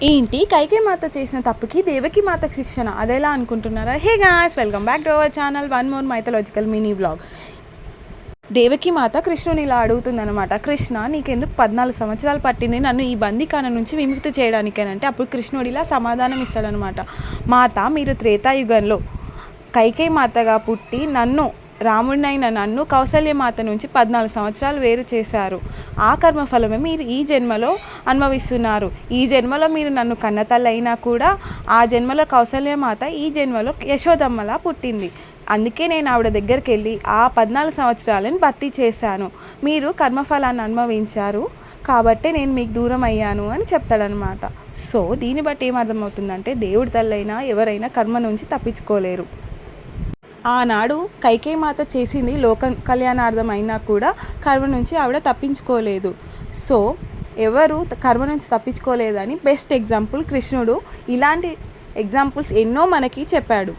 ఏంటి కైకేయి మాత చేసిన తప్పుకి దేవకి మాతకు శిక్షణ అదెలా అనుకుంటున్నారా? Hey guys, welcome back to our channel one more mythological mini vlog. Devaki మాత కృష్ణుని ఇలా అడుగుతుందనమాట. కృష్ణ, నీకెందుకు 14 సంవత్సరాలు పట్టింది నన్ను ఈ బందీకాన నుంచి విముక్తి చేయడానికేనంటే అప్పుడు కృష్ణుడు ఇలా సమాధానం ఇస్తాడనమాట. మాత, మీరు త్రేతాయుగంలో కైకేయి మాతగా పుట్టి రాముడినైన నన్ను కౌసల్యమాత నుంచి 14 సంవత్సరాలు వేరు చేశారు. ఆ కర్మఫలమే మీరు ఈ జన్మలో అనుభవిస్తున్నారు. ఈ జన్మలో మీరు నన్ను కన్నతల్లి అయినా కూడా ఆ జన్మలో కౌసల్యమాత ఈ జన్మలో యశోదమ్మలా పుట్టింది. అందుకే నేను ఆవిడ దగ్గరికి వెళ్ళి ఆ 14 సంవత్సరాలను భర్తీ చేశాను. మీరు కర్మఫలాన్ని అనుభవించారు కాబట్టే నేను మీకు దూరం అయ్యాను అని చెప్తాడనమాట. సో దీన్ని బట్టి ఏమర్థమవుతుందంటే దేవుడి తల్లైనా ఎవరైనా కర్మ నుంచి తప్పించుకోలేరు. ఆనాడు కైకేయి మాత చేసింది లోక కళ్యాణార్థం అయినా కూడా కర్మ నుంచి ఆవిడ తప్పించుకోలేదు. సో ఎవరు కర్మ నుంచి తప్పించుకోలేదని బెస్ట్ ఎగ్జాంపుల్ కృష్ణుడు. ఇలాంటి ఎగ్జాంపుల్స్ ఎన్నో మనకి చెప్పాడు.